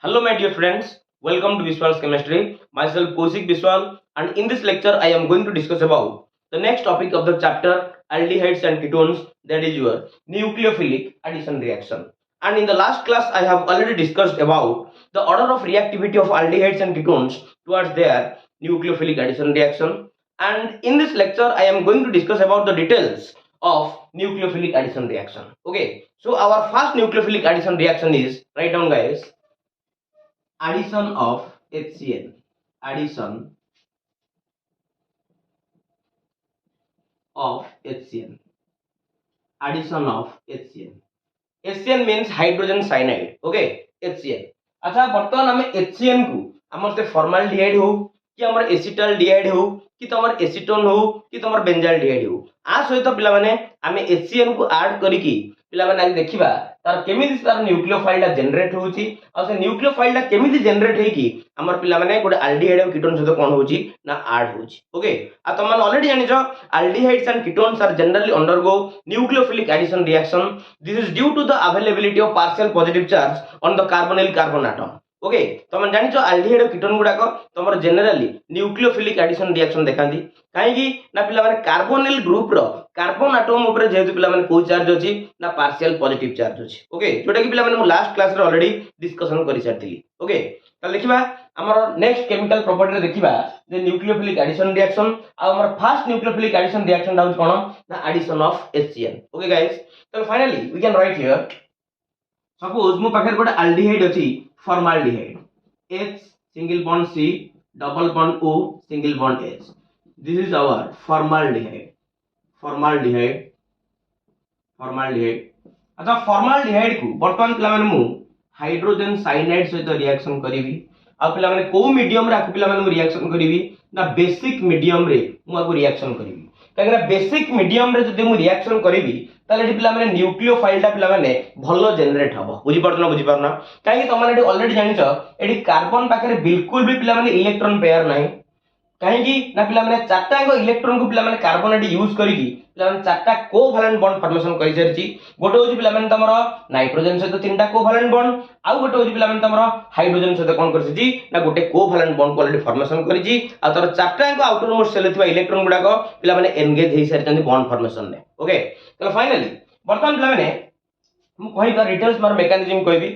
Hello my dear friends, welcome to Biswal's Chemistry. Myself Kaushik Biswal, and in this lecture I am going to discuss about the next topic of the chapter aldehydes and ketones, that is your nucleophilic addition reaction. And in the last class I have already discussed about the order of reactivity of aldehydes and ketones towards their nucleophilic addition reaction. And in this lecture I am going to discuss about the details of nucleophilic addition reaction. Okay, so our first nucleophilic addition reaction is, write down guys, addition of HCl, addition of HCl, addition of HCl. HCl means hydrogen cyanide. Okay, HCl. अच्छा बर्तमान आम HCl को आम से formaldehyde हो कि आम acetaldehyde हो कि तुम एसीटोन हो कि तुम बेंजाल्डिहाइड हो आ सहित पिला माने आम HCl को ऐड करिकी पिला माने आज देखिबा तार केमिति तार न्यूक्लियोफाइल जनरेट होउची आ से न्यूक्लियोफाइल केमिति जनरेट हेकी हमर पिला माने गोटे एल्डिहाइड और कीटोन सहित कोन होउची ना ऐड होउची. ओके आ तुम ऑलरेडी जानि छ aldehydes and ketones are generally undergo nucleophilic addition reaction. This is due to the availability of partial positive charge on the carbonyl carbon atom. Okay तुम जानि छ aldehyde और कीटोन गुडाक तुमर जनरली न्यूक्लियोफिलिक एडिशन रिएक्शन देखांती काहेकि ना पिला माने कार्बोनिल ग्रुप रो कार्बन एटम ऊपर जेहेतु पिला माने को चार्ज अछि ना पार्शियल पॉजिटिव चार्ज अछि. ओके जोटा कि पिला माने मु लास्ट क्लास रे ऑलरेडी डिस्कशन करि सारथिली. ओके त देखिबा हमर नेक्स्ट केमिकल प्रॉपर्टी रे देखिबा जे न्यूक्लियोफिलिक एडिशन रिएक्शन आ हमर फर्स्ट न्यूक्लियोफिलिक एडिशन रिएक्शन डाउन कोन ना addition of HCl. Okay guys तो finally we can write here suppose मु पाखर गोटे एल्डिहाइड अछि formaldehyde, H single bond C double bond O single bond H. This is our formaldehyde. अच्छा formaldehyde को वर्तमान पिला माने मु हाइड्रोजन साइनाइड सहित रिएक्शन करिवि आ पिला माने को मीडियम रे आ पिला माने रिएक्शन करिवि ना बेसिक मीडियम रे मु आको रिएक्शन करिवि काहेकि बेसिक मीडियम रे जदि मु रिएक्शन करिवि ताले एटी पिला माने न्यूक्लियोफाइल टा पिला माने भलो जनरेट हबो. बुझि पड़ना काहेकि तुम माने ऑलरेडी जानि छ एटी कार्बन पाखरे बिल्कुल भी पिला माने इलेक्ट्रॉन पेयर नाही काहेकि ना पिला माने चारटा को इलेक्ट्रॉन को पिला माने कार्बन एटी यूज करिकि पिला माने चारटा कोवैलेंट बॉन्ड फॉर्मेशन करि सरची. गोटे होची पिला माने तमरो नाइट्रोजन सहित तीनटा कोवैलेंट बॉन्ड आ गोटे होची पिला माने तमरो हाइड्रोजन सहित कोन करछि ना गोटे कोवैलेंट बॉन्ड को ऑलरेडी फॉर्मेशन करिछि आ तर चारटा को आउटर मोस्ट सेल थिबा इलेक्ट्रॉन गुडा को पिला माने एंगेज हेइ सरचंदी बॉन्ड फॉर्मेशन ने. ओके तो फाइनली वर्तमान पिला माने मु कहिबा डिटेल्स मार मेकानिज्म कहबी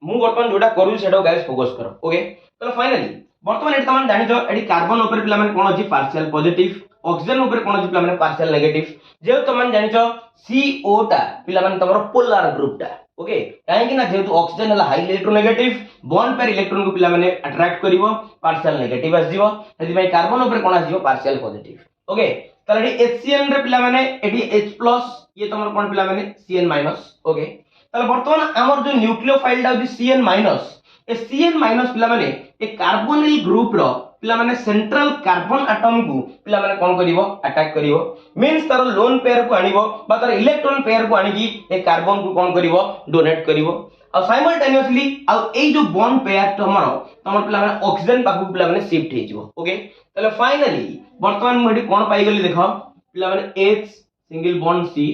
मु वर्तमान जोटा करू सेटा गाइस फोकस करो. ओके तो फाइनली वर्तमान एटी तमन जानि छ एटी कार्बन ऊपर पिला माने कोन अछि पार्शियल पॉजिटिव ऑक्सीजन ऊपर कोन अछि पिला माने पार्शियल नेगेटिव जे तमन जानि छ CO टा पिला माने तमरो पोलर ग्रुप टा. ओके काहे कि ना जेतु ऑक्सीजन हला हाई इलेक्ट्रोनेगेटिव बॉन्ड पर इलेक्ट्रॉन को पिला माने अट्रैक्ट करिवो पार्शियल नेगेटिव आसीबो हेदि भाई कार्बन ऊपर कोन आसीबो पार्शियल पॉजिटिव. ओके ताले एटी HCl रे पिला माने एटी H+ ये तमरो कोन पिला माने Cn-. ओके ताले वर्तमान हमर जो न्यूक्लियोफाइल टा Cn- ए Cn- पिला माने ए कार्बोनिल ग्रुप रो पिला माने सेंट्रल कार्बन एटम को पिला माने कोन करिवो अटैक करिवो मींस तार लोन पेयर को आनिवो बा तार इलेक्ट्रॉन पेयर को आनिकी ए कार्बन को कोन करिवो डोनेट करिवो और साइमल्टेनियसली आ ए जो बॉन्ड पेयर तो हमर पिला माने ऑक्सीजन पाखु पिला माने शिफ्ट हे जिवो. ओके तले फाइनली वर्तमान मुडी कोन पाई गेली देखो पिला माने H सिंगल बॉन्ड C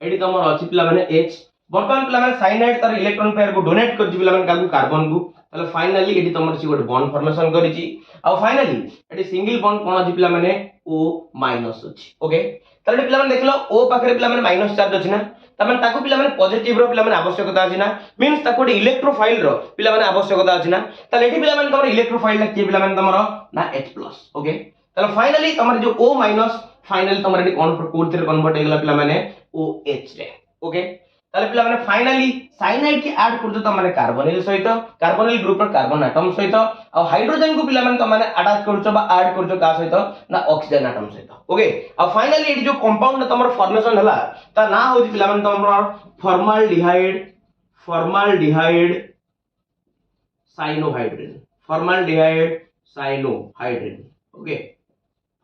एडी तमर अछि पिला माने H वर्तमान पिला माने साइनाइड तार इलेक्ट्रॉन पेयर को डोनेट करछि पिला माने काकू कार्बन को ताले फाइनली एडी तमर छि गोटे बॉन्ड फॉर्मेशन करिछि आ फाइनली एडी सिंगल बॉन्ड कोन अछि पिला माने O- अछि. ओके ताले पिला माने देखलो O पाखरे पिला माने माइनस चार्ज अछि ना तमन ताकू पिला माने पॉजिटिव रो पिला माने आवश्यकता अछि ना मींस ताकू इलेक्ट्रोफाइल रो पिला माने आवश्यकता अछि ना ताले एडी पिला माने तमर इलेक्ट्रोफाइल ला के पिला माने तमरो ना H+. ओके ताले फाइनली तमर जो O- फाइनली तमर एडी कोन रे कन्वर्ट हे गेला पिला माने OH रे. ओके ताले पिला माने फाइनली साइनाइड की ऐड करजो त माने कार्बोनिल सहित कार्बोनिल ग्रुप रो कार्बन एटम सहित आ हाइड्रोजन को पिला माने त माने अटैच करजो बा ऐड करजो का सहित ना ऑक्सीजन एटम सहित. ओके आ फाइनली एडी जो कंपाउंड तमर फॉर्मेशन हला ता ना होची पिला माने तमर formaldehyde cyanohydrin okay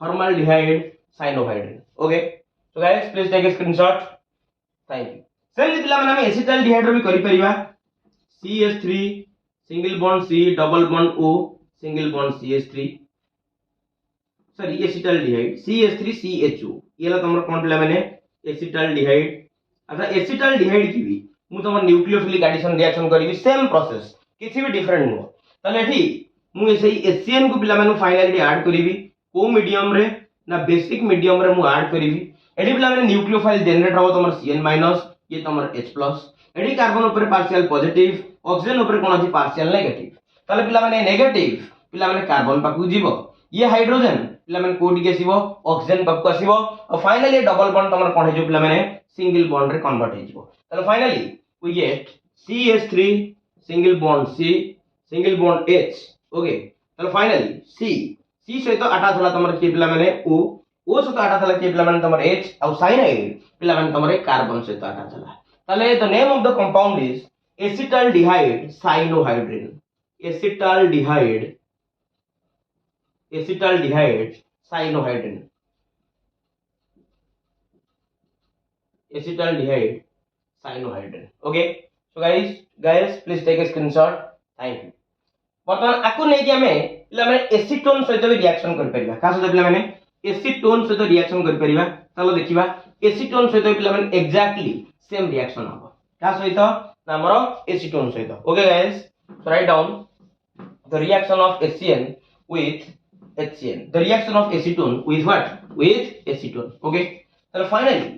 formaldehyde cyanohydrin. Okay so guys please take a screenshot. Thank you. Same पिला माने हम एसिटाल्डिहाइड रो भी करि परिबा CH3 single bond C double bond O single bond CH3 sorry acetaldehyde CH3 CHO येला तमर कोन पिला माने एसिटाल्डिहाइड. अच्छा एसिटाल्डिहाइड की भी मु तमर न्यूक्लियोफिलिक एडिशन रिएक्शन करिवि सेम प्रोसेस किसी भी डिफरेंट नुह ताले एठी मु सेही एसीएन को पिला माने फाइनली ऐड करिवि को मीडियम रे ना बेसिक मीडियम रे मु ऐड करिवि एठी पिला माने न्यूक्लियोफाइल जनरेट हो तमर CN माइनस ये तमर H प्लस एठी कार्बन ऊपर पार्शियल पॉजिटिव ऑक्सीजन ऊपर कोन अछि पार्शियल नेगेटिव ताले पिला माने नेगेटिव पिला माने कार्बन पाकु जीवो ये हाइड्रोजन पिला माने कोडी के आसीबो ऑक्सीजन पाकु आसीबो और फाइनली डबल बॉन्ड तमर कोन हे जो पिला माने सिंगल बॉन्ड रे कन्वर्ट हे जीवो ताले finally we get CH3 single bond C single bond H okay ताले फाइनली C सहित अटैच होला तमर के पिला माने O सहित अटैच होला के पिला माने तमर H और साइनाइड पिला माने तमर कार्बन सहित अटैच होला ताले the name of the compound is acetaldehyde cyanohydrin acetaldehyde cyanohydrin acetaldehyde cyanohydrin okay so guys please take a screenshot thank you बर्तमान आकु नै कि हमें पिला माने एसीटोन सहित भी रिएक्शन कर परिबा का सहित पिला माने एसीटोन सहित रिएक्शन कर परिबा चलो देखिबा एसीटोन सहित पिला माने एक्जेक्टली सेम रिएक्शन हबो का सहित हमरो एसीटोन सहित okay guys so write down the reaction of HCN with HCN the reaction of acetone with what with acetone okay so finally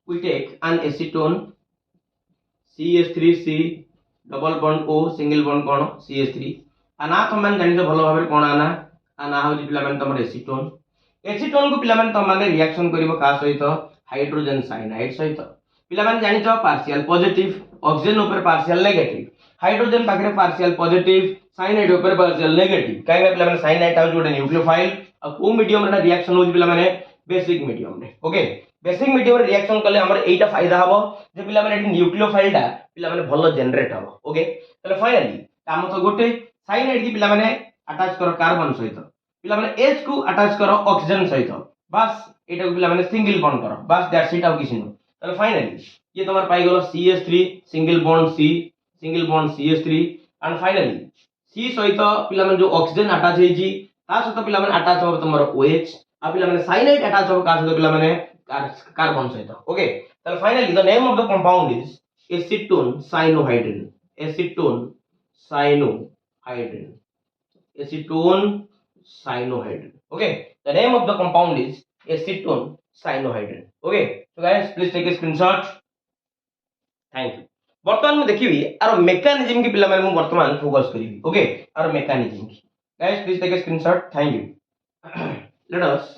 we take an acetone CH3C double bond O single bond cone CH3 आना तो मन जानि भलो भाबे कोन आना हो पिला मन तमर एसीटोन को पिला मन त माने रिएक्शन करिवो का सहित हाइड्रोजन साइनाइड सहित पिला मन जानि छ पार्शियल पॉजिटिव ऑक्सीजन ऊपर पार्शियल नेगेटिव हाइड्रोजन पाखरे पार्शियल पॉजिटिव साइनाइड ऊपर पार्शियल नेगेटिव काहे पिला मन साइनाइड आ जोडे न्यूक्लियोफाइल आ को मीडियम रे रिएक्शन हो पिला माने बेसिक मीडियम रे ओके बेसिक मीडियम रे रिएक्शन करले हमर एटा फायदा हबो जे पिला माने न्यूक्लियोफाइल टा पिला माने भलो जनरेट हबो ओके तले फाइनली काम तो गोटे साइनाइड की पिला माने अटैच करो कार्बन सहित पिला माने H को अटैच करो ऑक्सीजन सहित बस एटा को पिला माने सिंगल बॉन्ड करो बस दैट्स इट आउ किसी नो तले फाइनली ये तमर पाई गेलो CH3 single bond C single bond CH3 and finally C सहित पिला माने जो ऑक्सीजन अटैच हे जी ता सहित पिला माने अटैच हो तमर OH आ पिला माने साइनाइड अटैच हो का सहित पिला माने कार्बन सहित ओके तले finally the name of the compound is acetone cyanohydrin acetone cyanohydrin acetone cyanohydrin okay the name of the compound is acetone cyanohydrin okay so guys please take a screenshot thank you वर्तमान में देखिबी आरो mechanism की पिला माने मु वर्तमान focus करिवि okay आरो mechanism की guys please take a screenshot thank you let us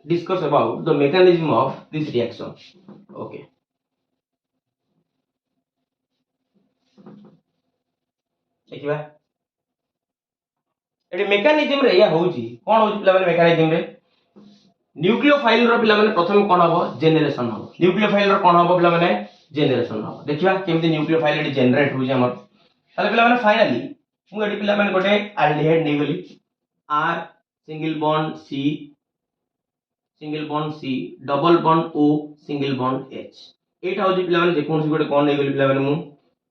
discuss about the mechanism of this reaction okay देखिबा एटी मेकानिज्म रे या होउची कोन होउची पिला माने मेकानिज्म रे न्यूक्लियोफाइल रो पिला माने प्रथम कोन हबो जेनरेशन हबो न्यूक्लियोफाइल रो कोन हबो पिला माने जेनरेशन हबो देखिबा केमति न्यूक्लियोफाइल एटी जनरेट होउची हमर ताले पिला माने फाइनली मु एटी पिला माने गोटे एल्डिहाइड नै गली R single bond C double bond O single bond H एटा होउची पिला माने जे कोन सी गोटे कोन नै गली पिला माने मु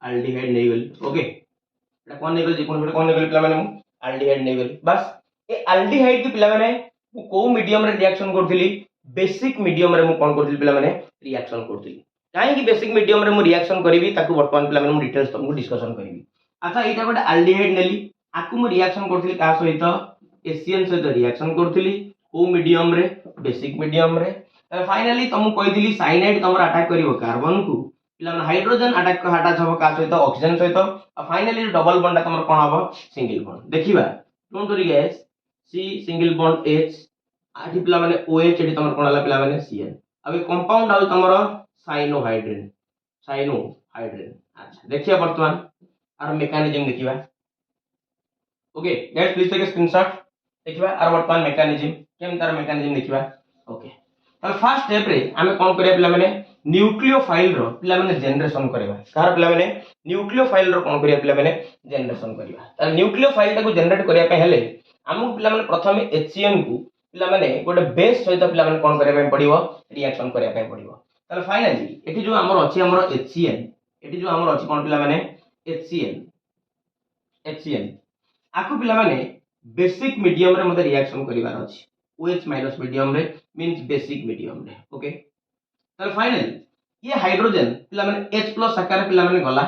एल्डिहाइड नै गली ओके एटा कोन नै गली जे कोन गोटे कोन नै गली पिला माने मु एल्डिहाइड नै गली बस ए एल्डिहाइड की पिला माने मु को मीडियम रे रिएक्शन करथिली बेसिक मीडियम रे मु कोन करथिली पिला माने रिएक्शन करथिली काहे कि बेसिक मीडियम रे मु रिएक्शन करबी ताकू वर्तमान पिला माने मु डिटेल्स तुमको डिस्कशन करबी अच्छा एटा गोटे एल्डिहाइड नेली आकू मु रिएक्शन करथिली का सहित एसीएन सहित रिएक्शन करथिली को मीडियम रे बेसिक मीडियम रे त फाइनली तुमको कहिदिली साइनाइड तमर अटैक करिवो कार्बन को पिला माने हाइड्रोजन अटैक हबो का सहित ऑक्सीजन सहित और फाइनली डबल बॉन्ड तमर कोन हबो सिंगल बॉन्ड देखिबा don't worry guys C single bond H आठी पिला माने OH एठी तमर कोन हला पिला माने Cn अब ए कंपाउंड आउ तमर साइनोहाइड्रिन अच्छा देखिया वर्तमान आर मेकानिज्म देखिबा okay guys please take a screenshot देखिबा आर वर्तमान मेकानिज्म केम तार मेकानिज्म देखिबा ओके ताल फर्स्ट स्टेप रे हमें कोन करिया पिला माने न्यूक्लियोफाइल रो पिला माने जनरेशन करबा कार पिला माने न्यूक्लियोफाइल रो कोन करिया पिला माने जनरेशन करबा त न्यूक्लियोफाइल ताको जनरेट करिया पे हेले हमु पिला माने प्रथमे HCN को पिला माने गोटे बेस सहित पिला माने कोन करिया पे पड़िबो रिएक्शन करिया पे पड़िबो त फाइनली एठी जो हमर अछि हमर HCN एठी जो हमर अछि कोन पिला माने HCN आकु पिला माने बेसिक मीडियम रे मते रिएक्शन करिवार अछि OH माइनस मीडियम रे मींस बेसिक मीडियम रे ओके त फाइनली ये हाइड्रोजन पिला माने H+ आकार पिला माने गला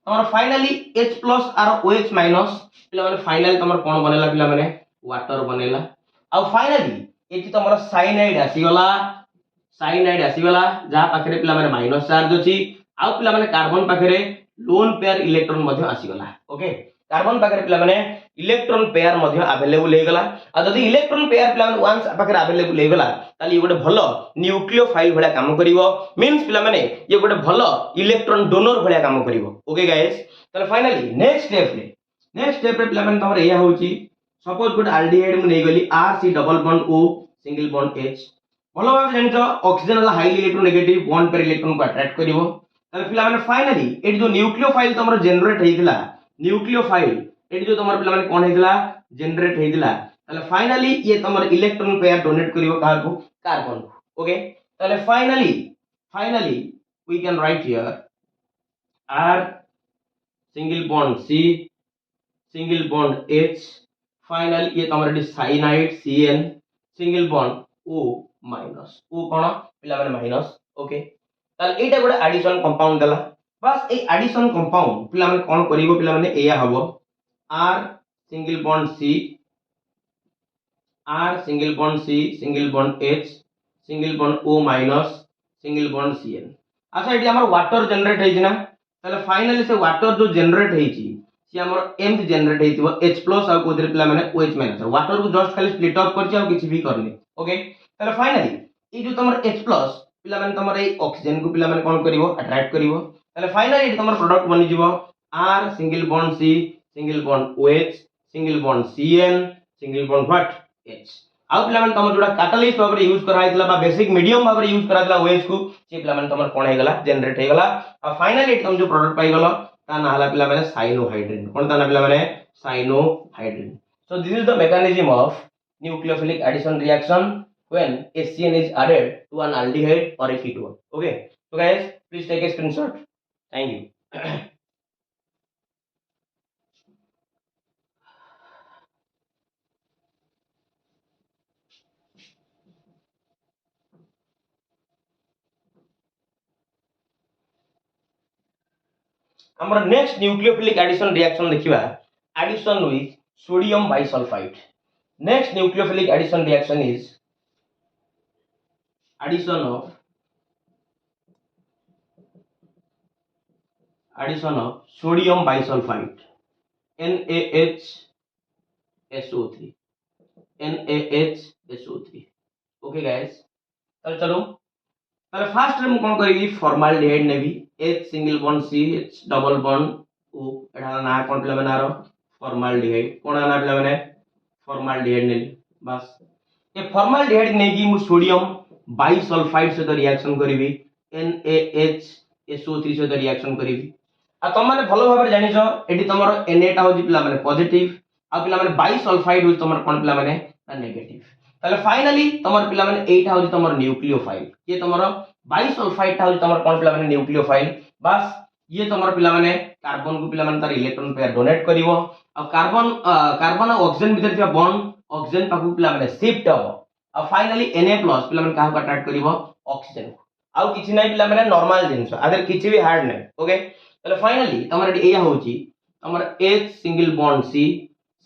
तमर फाइनली H प्लस आर OH माइनस पिला माने फाइनल तमर कोन बनेला पिला माने वाटर बनेला आ फाइनली एठी तमर साइनाइड आसी गला जा पाखरे पिला माने माइनस चार्ज अछि आ पिला माने कार्बन पाखरे लोन पेयर इलेक्ट्रॉन मध्ये आसी गला ओके कार्बन पाखरे पिला माने इलेक्ट्रॉन पेयर मध्ये अवेलेबल हे गला आ जदी इलेक्ट्रॉन पेयर पिला माने वंस पाखरे अवेलेबल हे गला ताली ये गोटे भलो न्यूक्लियोफाइल भलिया काम करिवो मींस पिला माने ये गोटे भलो इलेक्ट्रॉन डोनर भलिया काम करिवो ओके गाइस ताले फाइनली नेक्स्ट स्टेप रे पिला माने तमर एया होची सपोज गोटे एल्डिहाइड मु नै गली RC double bond O single bond H भलो भाव जानिछो ऑक्सीजन वाला हाईली इलेक्ट्रोनेगेटिव बॉन्ड पर इलेक्ट्रॉन को अट्रैक्ट करिवो ताले पिला माने फाइनली एटी जो न्यूक्लियोफाइल तमर जनरेट हेइतिला न्यूक्लियोफाइल एटी जो तमर पिला माने कोन हेइतिला जनरेट हेइतिला ताले फाइनली ये तमर इलेक्ट्रॉन पेयर डोनेट करिवो काहा को कार्बन को ओके ताले finally we can write here R single bond C single bond H final ये तमर cyanide Cn single bond O minus O कोन पिला माने माइनस ओके ताल एटा गोटे एडिशन कंपाउंड देला बस ए एडिशन कंपाउंड पिला माने कोन करिवो पिला माने एया हबो R single bond C R single bond C single bond H single bond O minus single bond Cn अच्छा एटी हमर वाटर जनरेट हेछि ना ताले फाइनली से वाटर जो जनरेट हेछि सी हमर एम जनरेट हेतिबो H प्लस आ कोदरे पिला माने OH माइनस वाटर को जस्ट खाली स्प्लिट अप करछि आ किछि भी करने ओके ताले फाइनली ए जो तमर H प्लस पिला माने तमर ए ऑक्सीजन को पिला माने कोन करिवो अट्रैक्ट करिवो ताले फाइनली तमर प्रोडक्ट बनि जिवो R single bond C single bond OH single bond Cn single bond what H आ पिला माने तमर जोडा कैटलिस्ट भाबरे यूज कराइतला बा बेसिक मीडियम भाबरे यूज कराइतला OH को से पिला माने तमर कोन हे गला जनरेट हे गला आ फाइनली तुम जो प्रोडक्ट पाई गलो ता ना हला पिला माने साइनोहाइड्रिन कोन ता ना पिला माने cyanohydrin so this is the mechanism of nucleophilic addition reaction when HCN is added to an aldehyde or a ketone okay so guys please take a screenshot thank you हमर नेक्स्ट न्यूक्लियोफिलिक एडिशन रिएक्शन देखिबा addition with sodium bisulphite next nucleophilic addition reaction is addition of sodium bisulfite NaHSO3 okay guys चलो ताले first रे मु कोन करबी formaldehyde नेबी H single bond C H double bond O एडा ना कोन पिला माने आरो फॉर्माल्डिहाइड कोन ना पिला माने फॉर्माल्डिहाइड नेली बस ये फॉर्माल्डिहाइड नेगी मु सोडियम बाइसल्फाइड से रिएक्शन करबी NaHSO3 से रिएक्शन करबी आ तुम माने भलो भाबरे जानि छ एडी तमरो Na टा होजी पिला माने पॉजिटिव आ पिला माने बाइसल्फाइड होजी तमरो कोन पिला माने नेगेटिव ताले फाइनली तमर पिला माने एटा होजी तमर न्यूक्लियोफाइल ये तमरो बाइसल्फाइड टा होजी तमर कोन पिला माने न्यूक्लियोफाइल बस ये तमर पिला माने कार्बन को पिला माने तार इलेक्ट्रॉन पेयर डोनेट करिवो आ कार्बन और ऑक्सीजन भीतर थिया बॉन्ड ऑक्सीजन पाकु पिला माने शिफ्ट हबो आ फाइनली Na प्लस पिला माने काहा को अट्रैक्ट करिवो ऑक्सीजन को आ किछि नै पिला माने नॉर्मल जिंस अदर किछि भी हार्ड नै ओके ताले फाइनली तमर एया होची तमर H single bond C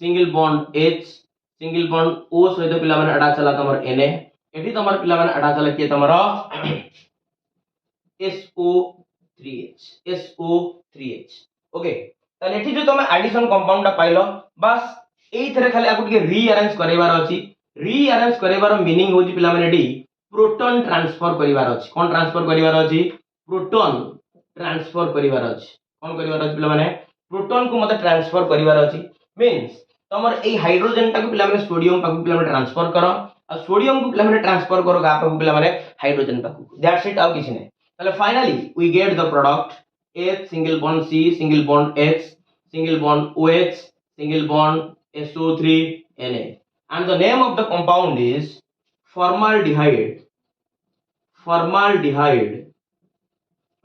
single bond H single bond O सहित पिला माने अडा चला तमर Na एठी तमर पिला माने अडा चला के तमर SO3H ओके ताले एठी जो तमे एडिशन कंपाउंड ता पाइलो बस एई थरे खाली आकु के रीअरेंज करेबार अछि रीअरेंज करेबार मीनिंग होची पिला माने डी प्रोटॉन ट्रांसफर करिवार अछि कोन ट्रांसफर करिवार अछि प्रोटॉन ट्रांसफर करिवार अछि कोन करिवार अछि पिला माने प्रोटॉन को मते ट्रांसफर करिवार अछि मींस तमर ए हाइड्रोजन टा को पिला माने सोडियम पाकु पिला माने ट्रांसफर करो आ सोडियम को पिला माने ट्रांसफर करो गा पाकु पिला माने हाइड्रोजन पाकु दैट्स इट आउ किछि नै ताले finally we get the product H single bond C single bond H single bond OH single bond SO3 Na and the name of the compound is formaldehyde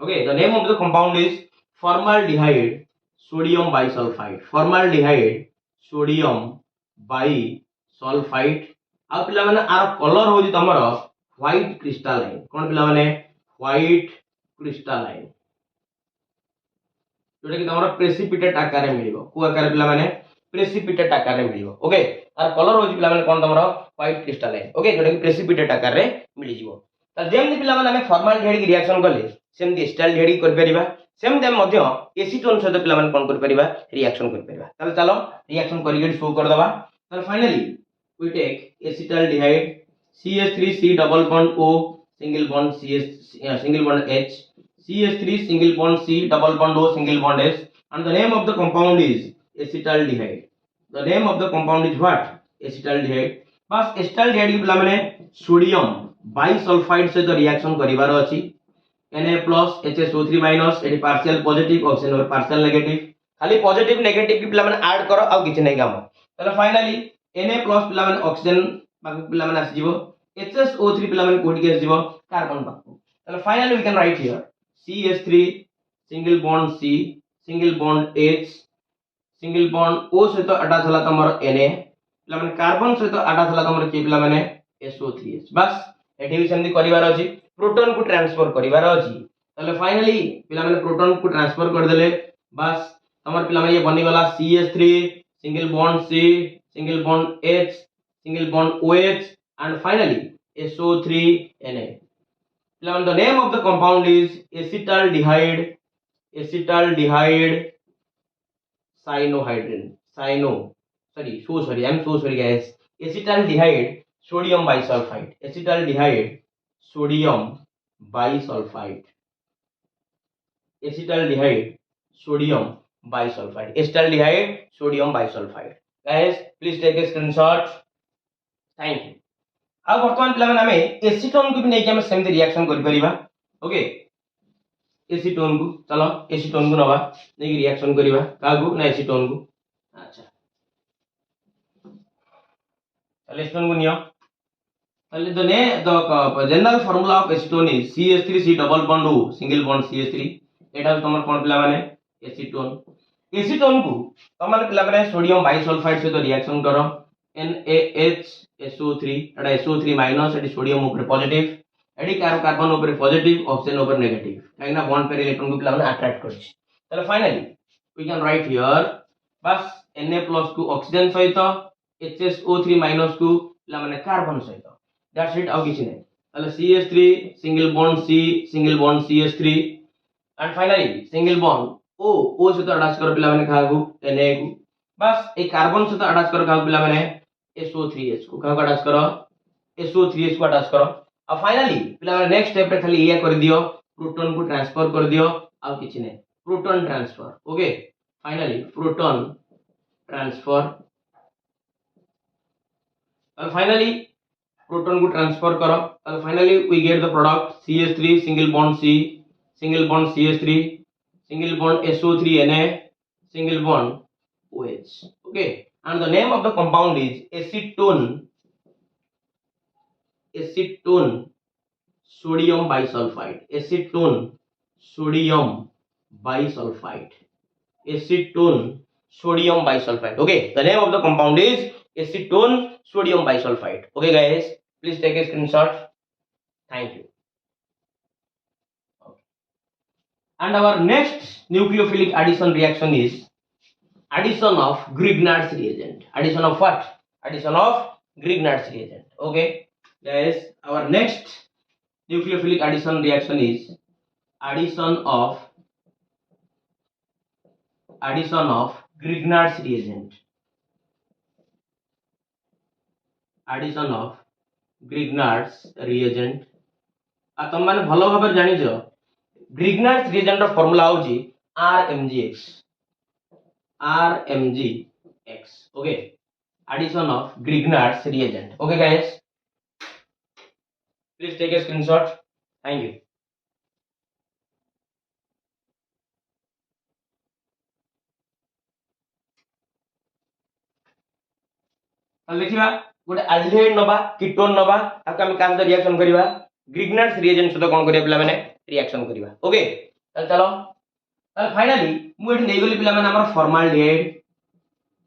okay the name of the compound is formaldehyde sodium bisulfite sodium bisulfite आ पिला माने are colour होजी तमरो white crystalline कोन पिला माने white crystalline जोटा कि तमरो precipitate आकार रे मिलिबो को आकार पिला माने प्रेसिपिटेट आकार रे मिलिबो ओके आर कलर होची पिला माने कोन तमरो व्हाइट क्रिस्टलाइन ओके जोटा कि प्रेसिपिटेट आकार रे मिलि जिवो त जेमनि पिला माने हम फॉर्माल्डिहाइड की रिएक्शन करले सेमति एसिटाल्डिहाइड कर परिबा सेमति हम मध्य एसीटोन सहित पिला माने कोन कर परिबा रिएक्शन कर परिबा ताले चलो रिएक्शन करिके शो कर दबा ताले finally we take acetaldehyde CH3C double bond O single bond single bond H CH3 single bond C double bond O single bond H and the name of the compound is acetaldehyde. The name of the compound is what? Acetaldehyde. बस acetaldehyde की पिला माने sodium bisulphide सहित reaction करिवार अछि Na+ HSO3- eighty partial positive oxygen और partial negative खाली positive negative की पिला माने ऐड करो आ किछ नै काम तले फाइनली Na+ पिला माने ऑक्सीजन बाकी पिला माने आसी जीवो HSO3 पिला माने कोडी के आसी जीवो कार्बन बाकू तले finally we can write here CH3 single bond C single bond H single bond O सहित अटैच होला तमर Na पिला माने कार्बन सहित अटैच होला तमर के पिला माने SO3H बस एठी भी सेमती करिवार अछि प्रोटॉन को ट्रांसफर करिवार अछि तले फाइनली पिला माने प्रोटॉन को ट्रांसफर कर देले बस तमर पिला माने ये बनि गला CH3 single bond C single bond H single bond OH and finally SO3Na. Now the name of the compound is acetaldehyde cyanohydrin I'm so sorry guys acetaldehyde sodium bisulfite acetaldehyde sodium bisulfite guys please take a screenshot. Thank you अब वर्तमान पिला माने हमें acetone को भी नै कि हम सेम रिएक्शन कर परिबा ओके एसीटोन को चलो एसीटोन को नबा नै कि रिएक्शन करिबा कागु ना एसीटोन को अच्छा चलो एसीटोन को नियो चलो the general formula of acetone is CH3C double bond O single bond CH3 एटा तमर कोन पिला माने एसीटोन को तमर पिला माने सोडियम बाइसल्फाइड से तो रिएक्शन करो NaHSO3 एटा SO3- एटी सोडियम ऊपर पॉजिटिव एटी कार्बन ऊपर पॉजिटिव ऑक्सीजन ऊपर नेगेटिव काइना बॉन्ड पेयर इलेक्ट्रॉन को पिला माने अट्रैक्ट करछि तले finally we can write here बस Na+ को ऑक्सीजन सहित HSO3- को पिला माने कार्बन सहित दैट्स इट आउ किछि नै तले CH3 single bond C single bond CH3 and finally single bond O सहित अटैच कर पिला माने खागु Na को बस ए कार्बन सहित अटैच कर खागु पिला माने SO3H को का अटैच करो SO3H को अटैच करो अब फाइनली पिला माने नेक्स्ट स्टेप रे खाली ये कर दियो प्रोटॉन को ट्रांसफर कर दियो अब किछि नै proton transfer okay finally proton transfer अब फाइनली प्रोटॉन को ट्रांसफर करो अब finally we get the product CH3 single bond C single bond CH3 single bond SO3Na single bond OH okay and the name of the compound is acetone sodium bisulfite acetone sodium bisulfite okay the name of the compound is acetone sodium bisulfite okay guys please take a screenshot thank you okay. And our next nucleophilic addition reaction is addition of Grignard's reagent. Addition of what? Addition of Grignard's reagent. Okay, guys. Our next nucleophilic addition reaction is addition of Grignard's reagent. Addition of Grignard's reagent. आ तुम माने भलो भाबे जानि जो Grignard's reagent रो formula होची RMgx okay addition of Grignard's reagent okay guys please take a screenshot thank you अब देखिबा गोटे aldehyde नबा कीटोन नबा ताको हम काम रिएक्शन करिबा Grignard's reagent सहित कोन करिया पिला माने रिएक्शन करिबा ओके चलो ताल फाइनली मु एठी नै गली पिला माने हमर formaldehyde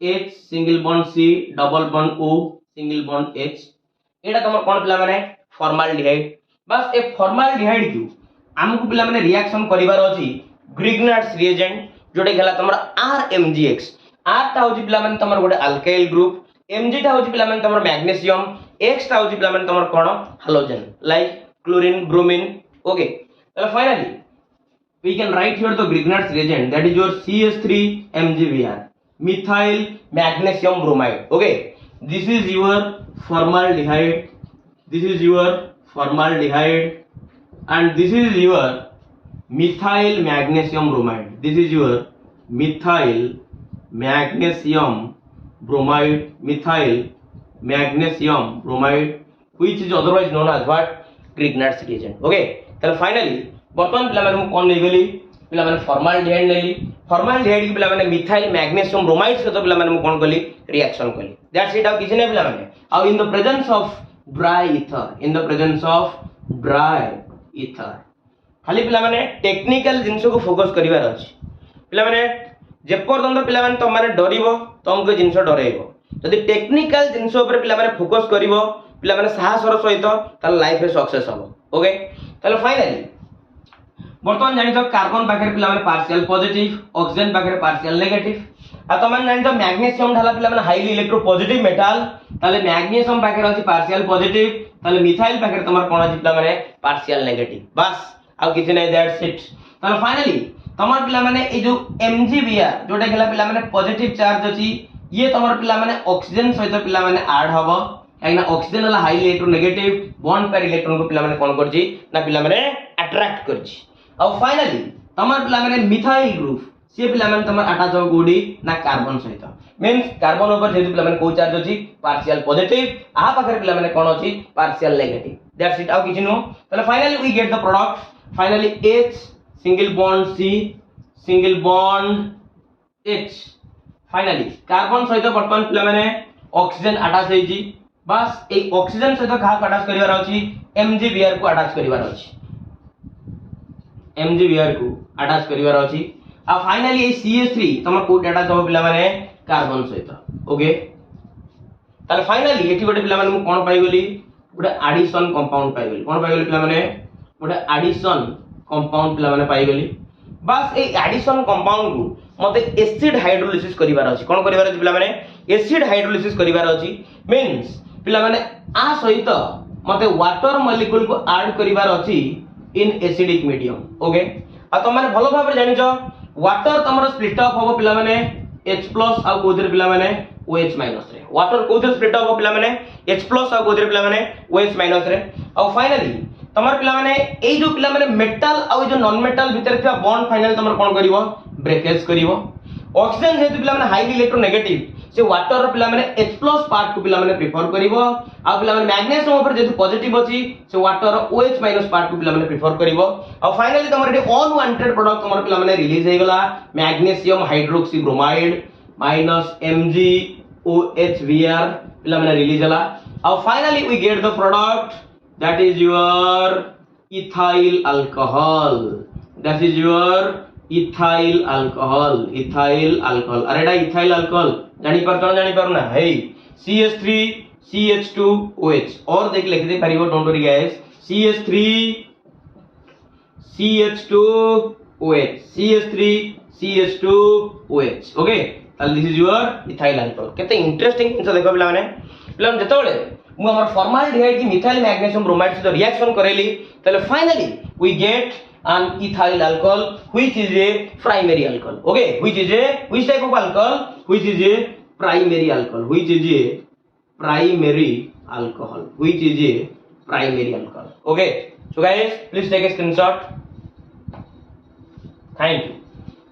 H single bond C double bond O single bond H एटा तमर कोन पिला माने फॉर्माल्डिहाइड बस ए फॉर्माल्डिहाइड को हमकु पिला माने रिएक्शन करिवार अछि Grignard's reagent जोटे गेला तमर RMgx R टा होची पिला माने तमर गोटे अल्काइल ग्रुप Mg टा होची पिला माने तमर मैग्नीशियम X टा होची पिला माने तमर कोन hydrogen like chlorine bromine okay तो finally we can write here the Grignard's reagent that is your CH3MgBr methyl magnesium bromide okay this is your formaldehyde and this is your methyl magnesium bromide this is your methyl magnesium bromide which is otherwise known as what Grignard's reagent okay तो finally बर्तमान पिला माने कोन ले गेली पिला माने formaldehyde लेली formaldehyde की पिला माने मिथाइल मैग्नीशियम ब्रोमाइड से तो पिला माने कोन कली रिएक्शन कली दैट्स इट आउ किछ नै पिला माने आउ इन the presence of dry ether खाली पिला माने टेक्निकल जिंस को फोकस करिवार अछि पिला माने जे पर्यंत पिला माने त माने डरिवो तमको जिंस डरेइबो जदि टेक्निकल जिंस ऊपर पिला माने फोकस करिवो पिला माने साहसर सहित त लाइफ रे सक्सेस हबो ओके ताले फाइनली बर्तमान जानि तो कार्बन पाखरे पिला माने पार्शियल पॉजिटिव ऑक्सीजन पाखरे पार्शियल नेगेटिव आ तो माने जानि तो मैग्नीशियम ढाला पिला माने हाईली इलेक्ट्रो पॉजिटिव मेटल ताले मैग्नीशियम पाखरे अछि पार्शियल पॉजिटिव ताले मिथाइल पाखरे तमर कोन अछि पिला माने पार्शियल नेगेटिव बस आ किछ नै दैट्स इट ताले फाइनली तमर पिला माने ए जो MgBr जोटा गेला पिला माने पॉजिटिव चार्ज अछि ये तमर पिला माने ऑक्सीजन सहित पिला माने ऐड हबो काइना ऑक्सीजन वाला हाईली इलेक्ट्रोनेगेटिव बॉन्ड पर इलेक्ट्रॉन को पिला माने कोन करछि ना पिला माने अट्रैक्ट करछि और फाइनली तमर पिला माने मिथाइल ग्रुप से पिला माने तमर अटैच हो गोडी ना कार्बन सहित मींस कार्बन ऊपर जेतु पिला माने को चार्ज अछि पार्शियल पॉजिटिव आ पाखरे पिला माने कोन अछि पार्शियल नेगेटिव दैट्स इट आउ किछ नो तले finally we get the product finally H single bond C single bond H finally carbon सहित वर्तमान पिला माने ऑक्सीजन अटैच होई छी बस ए ऑक्सीजन सहित खा अटैच करिवार अछि MgBr को अटैच करिवार अछि MgBr को अटैच करिवार अछि आ फाइनली ए CH3 तमर को डाटा जब पिला माने कार्बन सहित ओके ताले फाइनली एठी गोटे पिला माने कोन पाइ गेली गोटे एडिशन कंपाउंड पाइ गेली कोन पाइ गेली पिला माने गोटे एडिशन कंपाउंड पिला माने पाइ गेली बस ए एडिशन कंपाउंड को मते एसिड हाइड्रोलिसिस करिवार अछि कोन करिवार अछि पिला माने एसिड हाइड्रोलिसिस करिवार अछि मींस पिला माने आ सहित मते वाटर मॉलिक्यूल को ऐड करिवार अछि इन एसिडिक मीडियम ओके आ तो माने भलो भाबरे जानि छ वाटर तमरो स्प्लिट अप होबो पिला माने H+ आ कोदर पिला माने OH- रे वाटर कोदर स्प्लिट अप हो पिला माने H+ आ कोदर पिला माने OH- रे आ फाइनली तमर पिला माने ए जो पिला माने मेटल आ जो नॉन मेटल भीतर थिया बॉन्ड फाइनल तमर कोन करिवो ब्रेकेज करिवो ऑक्सीजन जेतु पिला माने हाईली इलेक्ट्रोनेगेटिव से वाटर रो पिला माने H+ पार्ट को पिला माने प्रेफर करिवो आ पिला माने मैग्नीशियम ऊपर जेतु पॉजिटिव अछि से वाटर रो OH- पार्ट को पिला माने प्रेफर करिवो आ फाइनली तमर एटी अनवांटेड प्रोडक्ट तमर पिला माने रिलीज हे गेला magnesium hydroxy bromide minus MgOHBr पिला माने रिलीज होला आ finally we get the product that is your ethyl alcohol अरे एटा ethyl alcohol जानि पर ना हे CH3 CH2OH और देख लिख दे परिवो don't worry guys CH3 CH2OH okay ताल this is your ethyl alcohol केते इंटरेस्टिंग जिंस देखो पिला माने जेतोले मु हमर फॉर्माल्डिहाइड की मिथाइल मैग्नीशियम ब्रोमाइड से रिएक्शन करेली तले finally we get an ethyl alcohol which is a primary alcohol okay which type of alcohol which is a primary alcohol okay so guys please take a screenshot thank you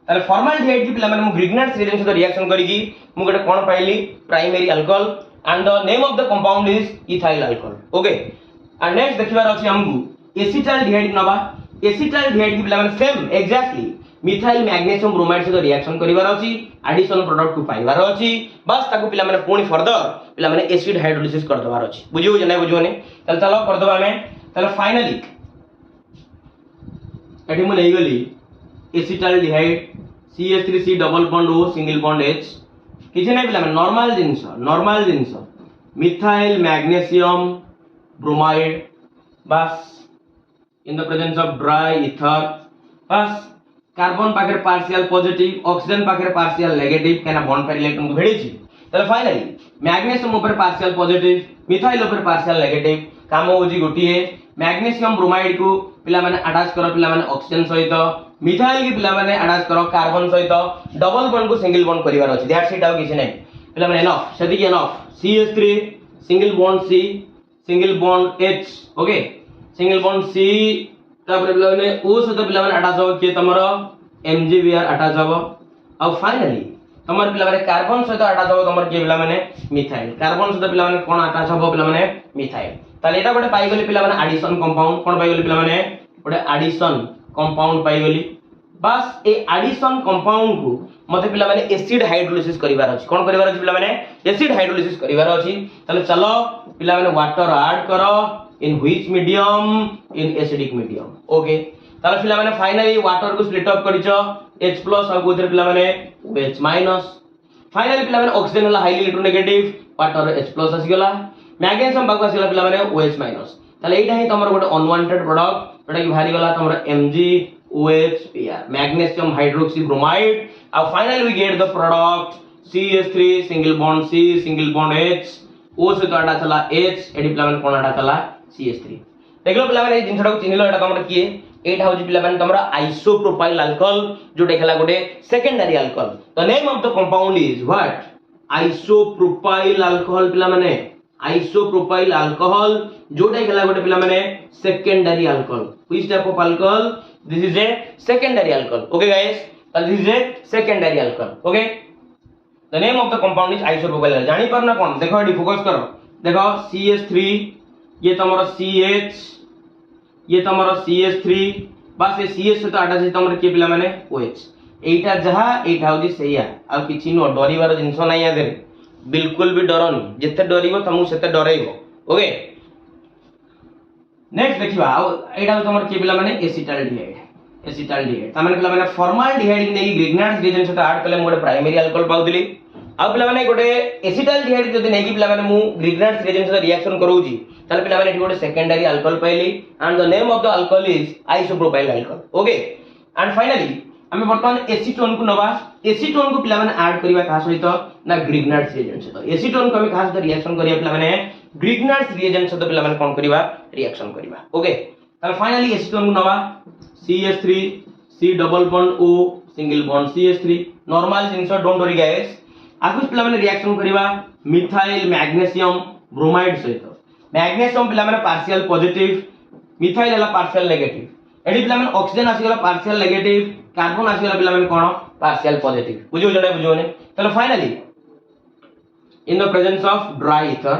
ताले formaldehyde की पिला माने मु Grignard's reaction से reaction करिकी मु गटे कोन पाइली primary alcohol and the name of the compound is ethyl alcohol okay and next देखिबार अछि हमकु एसिटाल्डिहाइड नबा एसिटाल्डिहाइड की पिला माने same exactly methyl magnesium bromide से रिएक्शन करिवार अछि एडिशन प्रोडक्ट को पाइबार अछि बस ताकू पिला माने पुणी फर्दर पिला माने एसिड हाइड्रोलिसिस कर दबार अछि बुझियो नै बुझियोनी तले चलो कर दबा हमें तले फाइनली एठी मु नै गली acetaldehyde CH3C double bond O single bond H किसी नहीं पिला नॉर्मल जिंस मिथाइल मैग्नीशियम ब्रोमाइड बस इन the presence of dry ether बस कार्बन पाखे पार्शियल पॉजिटिव ऑक्सीजन पाखे पार्शियल नेगेटिव केना बॉन्ड पेयर इलेक्ट्रॉन को भेड़ी तले फाइनली मैग्नीशियम ऊपर पार्शियल पॉजिटिव मिथाइल ऊपर पार्शियल नेगेटिव काम होजी गोटिए मैग्नीशियम ब्रोमाइड को पिला माने अटैच करो पिला माने ऑक्सीजन सहित मिथाइल की पिला माने अटैच करो कार्बन सहित डबल बॉन्ड को सिंगल बॉन्ड करिवार अछि दैट्स इट आउ किछ नै पिला माने एनफ सेति enough CH3 single bond C single bond H okay single bond C तापर पिला माने O सहित पिला माने अटैच हो के तमरो MgBr अटैच हो और फाइनली तमर पिला माने कार्बन सहित अटैच हो तमर के पिला माने मिथाइल कार्बन सहित पिला माने कोन अटैच हो पिला माने मिथाइल ताले एटा गोटे पाई गली पिला माने एडिशन कंपाउंड कोन पाई गली पिला माने गोटे एडिशन कंपाउंड पाई गली बस ए एडिशन कंपाउंड को मते पिला माने एसिड हाइड्रोलिसिस करिवार अछि कोन करिवार अछि पिला माने एसिड हाइड्रोलिसिस करिवार अछि ताले चलो पिला माने वाटर ऐड करो in which medium in acidic medium okay ताले पिला माने फाइनली वाटर को स्प्लिट अप करिचो H+ और कोथरे पिला माने OH- फाइनली पिला माने ऑक्सीजन हला हाईली इलेक्ट्रोनेगेटिव वाटर H+ आसी गला मैग्नीशियम बागु आसी गला पिला माने OH- ताले एटा ही तमरो गोटे अनवांटेड प्रोडक्ट जोटा कि भारी गला तमरो MgOH मैग्नीशियम हाइड्रोक्सी ब्रोमाइड और finally we get the product CH3 single bond C single bond H O से तो आटा चला H एडी पिला माने कोन आटा चला CH3 देखलो पिला माने जिनछडा को चिन्हलो एटा तमरो किए एटा होजी पिला माने तमरो आइसोप्रोपाइल अल्कोहल जोटा खेला गोटे secondary alcohol the name of the compound is what isopropyl alcohol पिला माने आइसोप्रोपाइल अल्कोहल जोटा खेला गोटे पिला माने secondary alcohol which type of alcohol this is a secondary alcohol okay guys this is a secondary alcohol okay the name of the compound is isopropyl जानि परना कोन देखो एडी फोकस करो देखो CH3 ये तमरो CH ये तमरो CH3 बस ये CH से तो अटैच है तमरो के पिला माने OH एटा जहा एटा होजी सैया आ किछि नो डरिवार जिंस नै या दे बिल्कुल भी डरनी जेते डरिवो तमु सेते डरैबो ओके नेक्स्ट देखिबा एटा तमरो के पिला माने एसिटाल्डिहाइड तामाने पिला माने फॉर्माल्डिहाइड नै ग्रिग्नार्ड्स रिएजेंट से ऐड कले मोडे प्राइमरी अल्कोहल पाउदिली आ पिला माने गोटे एसिटाल्डिहाइड जदि नै कि पिला माने मु ग्रिग्नार्ड्स रिएजेंट से रिएक्शन करूची ताले पिला माने गोटे सेकेंडरी अल्कोहल पाइली and the name of the alcohol is isopropyl alcohol okay and finally हमें वर्तमान एसीटोन को नवा एसीटोन को पिला माने ऐड करिवा का सहित ना ग्रिग्नार्ड्स रिएजेंट से एसीटोन को हम खास कर रिएक्शन करिया पिला माने ग्रिग्नार्ड्स रिएजेंट से पिला माने कोन करिवा रिएक्शन करिवा ओके ताले फाइनली एसीटोन को नवा CH3 C double bond O single bond CH3 normal jeans don't worry guys आगु पिला माने रिएक्शन करिवा मिथाइल मैग्नीशियम ब्रोमाइड सहित मैग्नीशियम पिला माने पार्शियल पॉजिटिव मिथाइल हला पार्शियल नेगेटिव एडी पिला माने ऑक्सीजन आसी गला पार्शियल नेगेटिव कार्बन आसी गला पिला माने कोन पार्शियल पॉजिटिव बुझियो जडे बुझियोने चलो finally in the presence of dry ether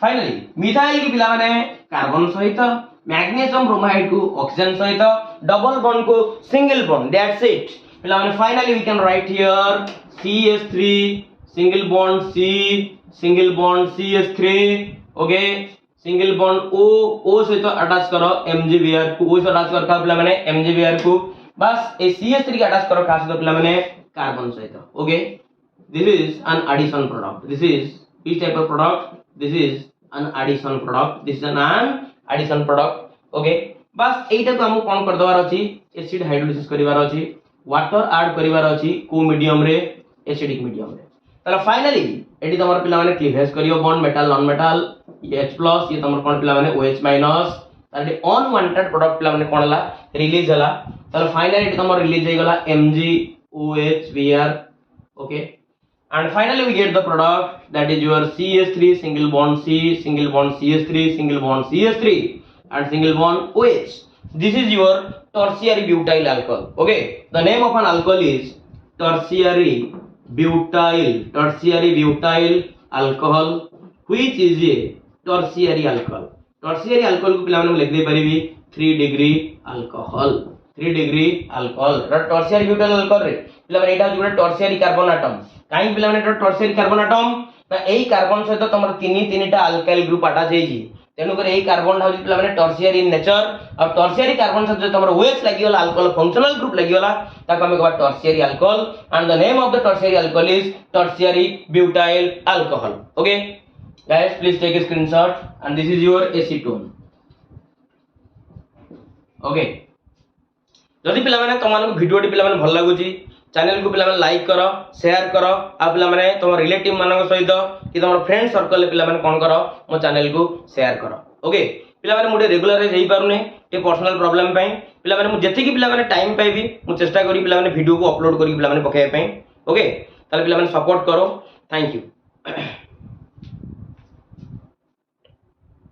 finally methyl की पिला माने कार्बन सहित मैग्नीशियम ब्रोमाइड को ऑक्सीजन सहित डबल बॉन्ड को सिंगल बॉन्ड दैट्स इट पिला माने finally we can write here CH3 single bond C single bond CH3 okay single bond O सहित अटैच करो MgBr को O से अटैच कर का पिला माने MgBr को बस ए CH3 के अटैच करो खास तो पिला माने कार्बन सहित okay this is an addition product this is which type of product this is an addition product this is an addition product okay बस एटा तो हम कोन कर दवार अछि एसिड हाइड्रोलिसिस करिवार अछि वाटर ऐड करिवार अछि को मीडियम रे एसिडिक मीडियम रे तला फाइनली एडी तमर पिला माने क्लीवेज करियो bond metal non metal H+ ये तमर कोन पिला माने OH- ताले अनवांटेड प्रोडक्ट पिला माने कोन हला रिलीज हला तला फाइनली एडी तमर रिलीज हे गला MgOH okay and finally we get the product that is your CH3 single bond C single bond CH3 single bond CH3 and single bond OH this is your tertiary butyl alcohol okay the name of an alcohol is tertiary butyl alcohol which is a tertiary alcohol को पिला माने लिख दे परिबी 3 degree alcohol tertiary butyl alcohol रे पिला माने एटा जोडे tertiary carbon atom काई पिला माने टर्शियरी कार्बन एटम ना एई कार्बन सहित तमर तीनटा अल्काइल ग्रुप अटैच हे जी तेनु करे एई कार्बन हाउस पिला माने टर्शियरी इन नेचर और टर्शियरी कार्बन सहित तमर OH लागि वाला अल्कोहल फंक्शनल ग्रुप लागि वाला ताको हम कहबा tertiary alcohol and the name of the tertiary alcohol is tertiary butyl alcohol okay guys please take a screenshot and this is your acetone okay जदि पिला माने तुम भिडियोटी पिला माने भल लगुची चैनल को पिला माने लाइक कर शेयर कर आ पिला माने तुम रिलेटिव मानक सहित कि तुम फ्रेंड सर्कल पिला माने कोन कर मो चैनल को शेयर कर ओके पिला माने मुझे रेगुलर हेई पारुने ये पर्सनल प्रॉब्लम पई पिला माने मु जेति कि पिला माने टाइम पाइबी मु चेष्टा करी पिला माने वीडियो को अपलोड करी पिला माने पकाय पई ओके ताले पिला माने सपोर्ट करो थैंक यू